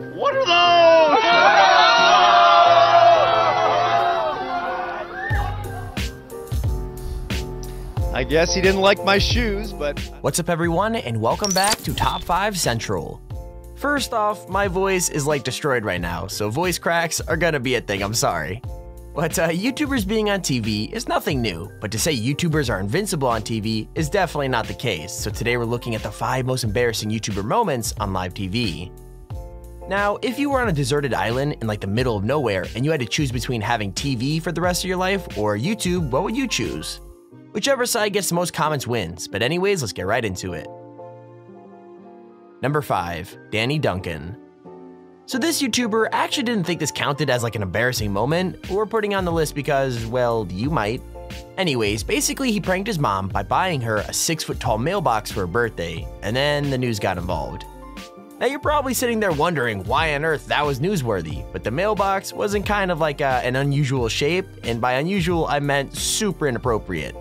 What are those? I guess he didn't like my shoes, but... What's up everyone, and welcome back to Top 5 Central. First off, my voice is like destroyed right now, so voice cracks are gonna be a thing, I'm sorry. But YouTubers being on TV is nothing new, but to say YouTubers are invincible on TV is definitely not the case, so today we're looking at the 5 most embarrassing YouTuber moments on live TV. Now, if you were on a deserted island in like the middle of nowhere and you had to choose between having TV for the rest of your life or YouTube, what would you choose? Whichever side gets the most comments wins, but anyways, let's get right into it. Number 5, Danny Duncan. So this YouTuber actually didn't think this counted as like an embarrassing moment, but we're putting on the list because, well, you might. Anyways, basically he pranked his mom by buying her a 6-foot-tall mailbox for her birthday, and then the news got involved. Now you're probably sitting there wondering why on earth that was newsworthy, but the mailbox wasn't kind of like an unusual shape, and by unusual I meant super inappropriate.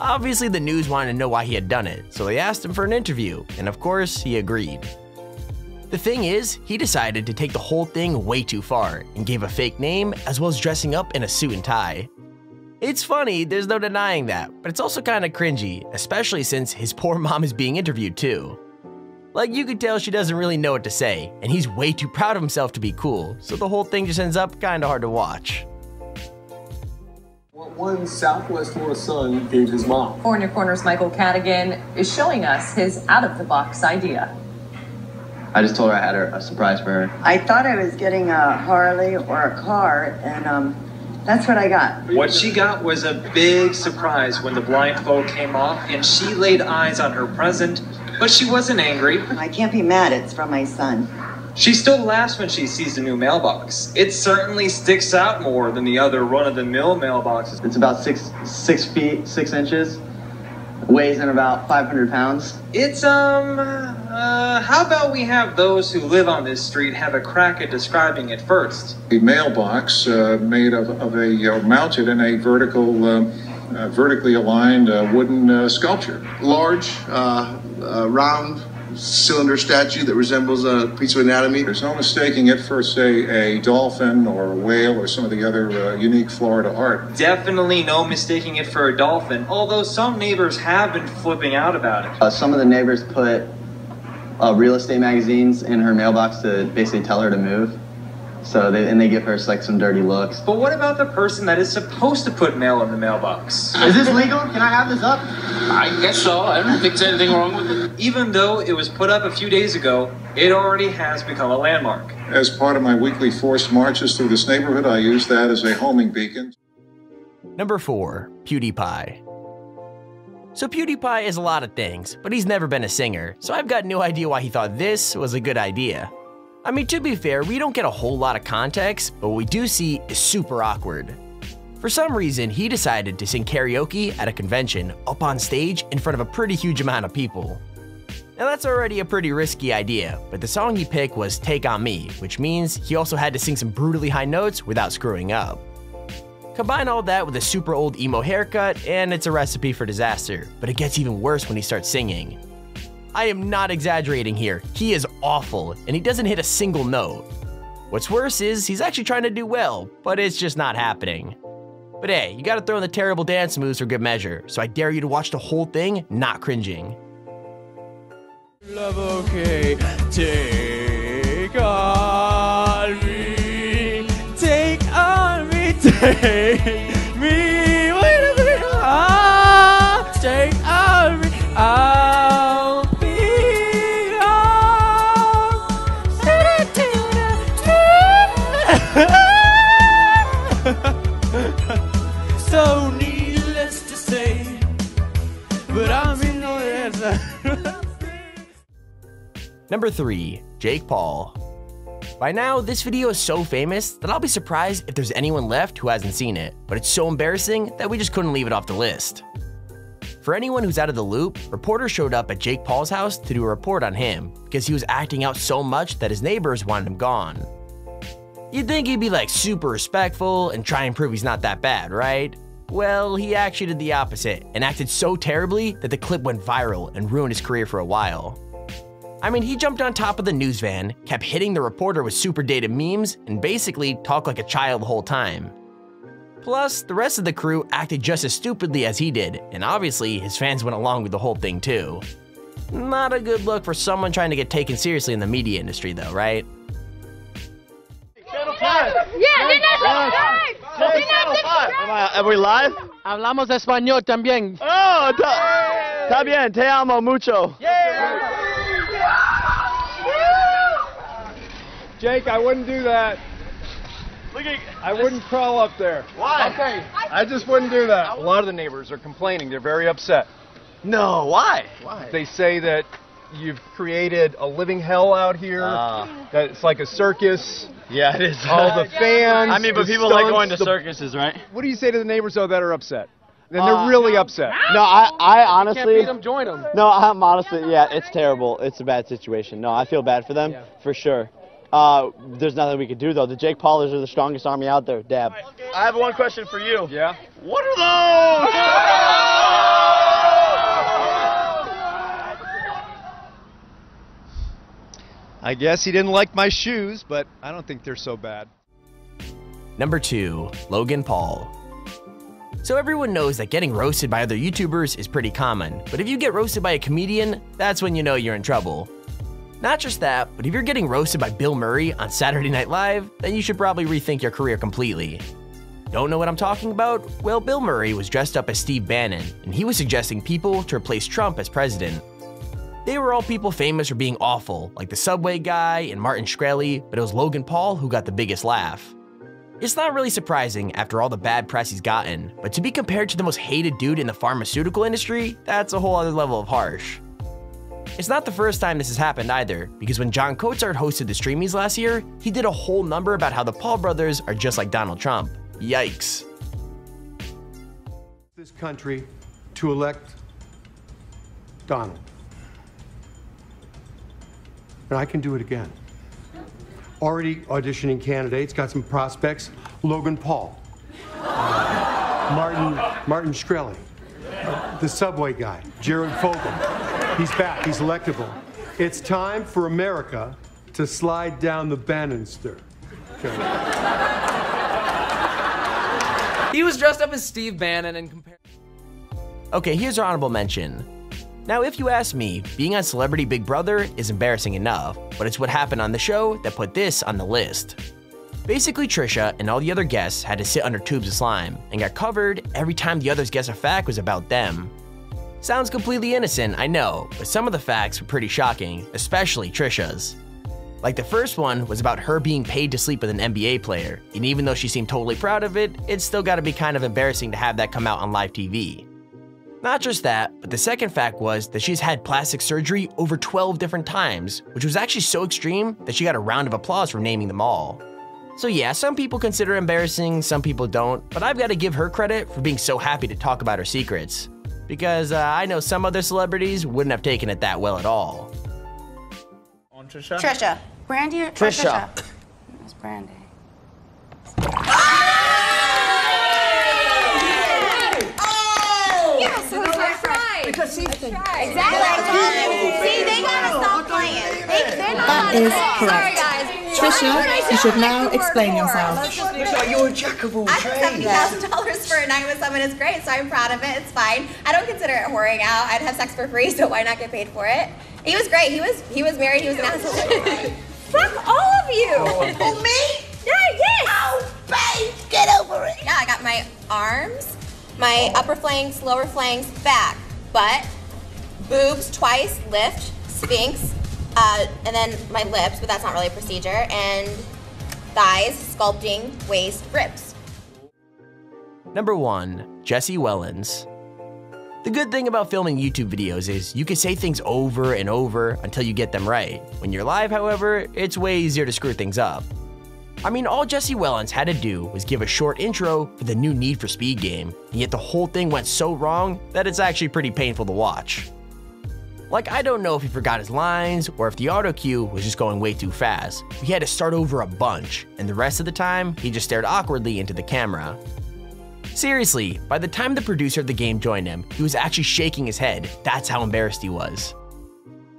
Obviously the news wanted to know why he had done it, so they asked him for an interview, and of course he agreed. The thing is, he decided to take the whole thing way too far, and gave a fake name as well as dressing up in a suit and tie. It's funny, there's no denying that, but it's also kinda cringy, especially since his poor mom is being interviewed too. Like, you could tell she doesn't really know what to say, and he's way too proud of himself to be cool, so the whole thing just ends up kinda hard to watch. What one Southwest Florida son gave his mom. 4 in Your Corner's Michael Cadigan is showing us his out-of-the-box idea. I just told her I had a surprise for her. I thought I was getting a Harley or a car, and that's what I got. What she got was a big surprise when the blindfold came off, and she laid eyes on her present, but she wasn't angry. I can't be mad, it's from my son. She still laughs when she sees the new mailbox. It certainly sticks out more than the other run-of-the-mill mailboxes. It's about 6 feet, 6 inches. Weighs in about 500 pounds. It's, how about we have those who live on this street have a crack at describing it first? A mailbox made mounted in a vertically aligned wooden sculpture. Large, round cylinder statue that resembles a piece of anatomy. There's no mistaking it for, say, a dolphin or a whale or some of the other unique Florida art. Definitely no mistaking it for a dolphin, although some neighbors have been flipping out about it. Some of the neighbors put real estate magazines in her mailbox to basically tell her to move. So they give her like some dirty looks. But what about the person that is supposed to put mail in the mailbox? Is this legal? Can I have this up? I guess so. I don't think there's anything wrong with it. Even though it was put up a few days ago, it already has become a landmark. As part of my weekly forced marches through this neighborhood, I use that as a homing beacon. Number 4, PewDiePie. So PewDiePie is a lot of things, but he's never been a singer, so I've got no idea why he thought this was a good idea. I mean, to be fair, we don't get a whole lot of context, but what we do see is super awkward. For some reason, he decided to sing karaoke at a convention up on stage in front of a pretty huge amount of people. Now that's already a pretty risky idea, but the song he picked was Take On Me, which means he also had to sing some brutally high notes without screwing up. Combine all that with a super old emo haircut, and it's a recipe for disaster, but it gets even worse when he starts singing. I am not exaggerating here, he is awful, and he doesn't hit a single note. What's worse is he's actually trying to do well, but it's just not happening. But hey, you gotta throw in the terrible dance moves for good measure, so I dare you to watch the whole thing not cringing. Love, okay, take on me, take on me, take me, wait a minute, take on me, I'll be so needless to say, but I'm in no answer. Number 3, Jake Paul. By now, this video is so famous that I'll be surprised if there's anyone left who hasn't seen it, but it's so embarrassing that we just couldn't leave it off the list. For anyone who's out of the loop, reporters showed up at Jake Paul's house to do a report on him because he was acting out so much that his neighbors wanted him gone. You'd think he'd be like super respectful and try and prove he's not that bad, right? Well, he actually did the opposite and acted so terribly that the clip went viral and ruined his career for a while. I mean, he jumped on top of the news van, kept hitting the reporter with super dated memes, and basically talked like a child the whole time. Plus, the rest of the crew acted just as stupidly as he did, and obviously his fans went along with the whole thing too. Not a good look for someone trying to get taken seriously in the media industry though, right? Channel 5! Yeah, they're not subscribed! Channel 5! Are we live? Hablamos español también. Oh, está bien, te amo mucho. Jake, I wouldn't do that. I wouldn't crawl up there. Why? Okay. I just wouldn't do that. A lot of the neighbors are complaining. They're very upset. No, why? They say that you've created a living hell out here. That it's like a circus. Yeah, it is. All the fans. I mean, but the people stunts, like going to circuses, right? What do you say to the neighbors, though, that are upset? And they're really upset. No, I honestly... You can't beat them, join them. No, I'm honestly, yeah, it's terrible. It's a bad situation. No, I feel bad for them, for sure. There's nothing we could do, though. The Jake Paulers are the strongest army out there. Dab. I have one question for you. Yeah? What are those? I guess he didn't like my shoes, but I don't think they're so bad. Number 2, Logan Paul. So everyone knows that getting roasted by other YouTubers is pretty common, but if you get roasted by a comedian, that's when you know you're in trouble. Not just that, but if you're getting roasted by Bill Murray on Saturday Night Live, then you should probably rethink your career completely. Don't know what I'm talking about? Well, Bill Murray was dressed up as Steve Bannon, and he was suggesting people to replace Trump as president. They were all people famous for being awful, like the Subway guy and Martin Shkreli, but it was Logan Paul who got the biggest laugh. It's not really surprising after all the bad press he's gotten, but to be compared to the most hated dude in the pharmaceutical industry, that's a whole other level of harsh. It's not the first time this has happened either, because when John Cozart hosted the Streamies last year, he did a whole number about how the Paul brothers are just like Donald Trump. Yikes. This country to elect Donald. And I can do it again. Already auditioning candidates, got some prospects. Logan Paul, Martin Shkreli, the Subway guy, Jared Fogle. He's back, he's electable. It's time for America to slide down the banister. Okay. He was dressed up as Steve Bannon and compared. Okay, here's our honorable mention. Now, if you ask me, being on Celebrity Big Brother is embarrassing enough, but it's what happened on the show that put this on the list. Basically, Trisha and all the other guests had to sit under tubes of slime and got covered every time the others guessed a fact was about them. Sounds completely innocent, I know, but some of the facts were pretty shocking, especially Trisha's. Like the first one was about her being paid to sleep with an NBA player, and even though she seemed totally proud of it, it's still gotta be kind of embarrassing to have that come out on live TV. Not just that, but the second fact was that she's had plastic surgery over 12 different times, which was actually so extreme that she got a round of applause for naming them all. So yeah, some people consider it embarrassing, some people don't, but I've got to give her credit for being so happy to talk about her secrets. Because I know some other celebrities wouldn't have taken it that well at all. On Trisha? Trisha. Brandy or Trisha? It's Brandy. Because she's exactly. See, they gotta stop playing. They're not. That is correct. Sorry, guys. Trisha, you should now explain yourself. You're a jack of all trades. $70,000 for a night with someone is great, so I'm proud of it. It's fine. I don't consider it whoring out. I'd have sex for free, so why not get paid for it? He was great. He was married. He was an asshole. Fuck all of you. Oh, me? Yeah, yes. Oh, babe, get over it. Yeah, I got my arms, my upper flanks, lower flanks, back, butt, boobs twice, lift, sphinx, and then my lips, but that's not really a procedure, and thighs, sculpting, waist, ribs. Number 1, Jesse Wellens. The good thing about filming YouTube videos is you can say things over and over until you get them right. When you're live, however, it's way easier to screw things up. I mean, all Jesse Wellens had to do was give a short intro for the new Need for Speed game, and yet the whole thing went so wrong that it's actually pretty painful to watch. Like, I don't know if he forgot his lines or if the auto cue was just going way too fast. He had to start over a bunch, and the rest of the time, he just stared awkwardly into the camera. Seriously, by the time the producer of the game joined him, he was actually shaking his head. That's how embarrassed he was.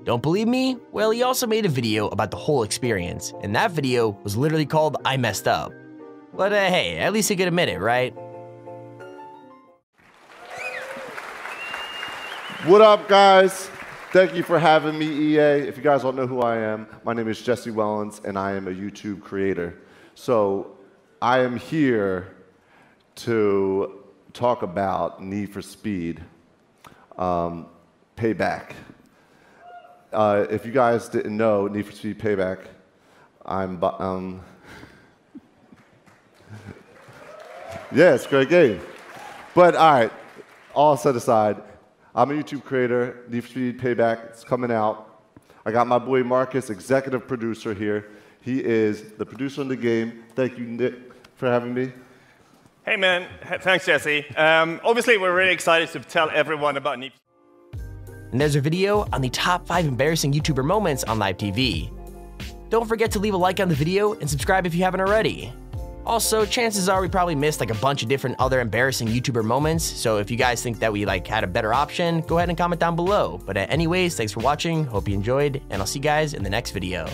Don't believe me? Well, he also made a video about the whole experience, and that video was literally called I Messed Up. But hey, at least he could admit it, right? What up, guys? Thank you for having me, EA. If you guys don't know who I am, my name is Jesse Wellens, and I am a YouTube creator. So I am here to talk about Need for Speed Payback. If you guys didn't know, Need for Speed Payback, yeah, it's a great game. But all right, all set aside, I'm a YouTube creator. Need for Speed Payback, it's coming out. I got my boy Marcus, executive producer here. He is the producer of the game. Thank you, Nick, for having me. Hey, man. Thanks, Jesse. Obviously, we're really excited to tell everyone about Need. And there's a video on the top 5 embarrassing YouTuber moments on live TV. Don't forget to leave a like on the video and subscribe if you haven't already. Also, chances are we probably missed like a bunch of different other embarrassing YouTuber moments, so if you guys think that we had a better option, go ahead and comment down below. But anyways, thanks for watching, hope you enjoyed, and I'll see you guys in the next video.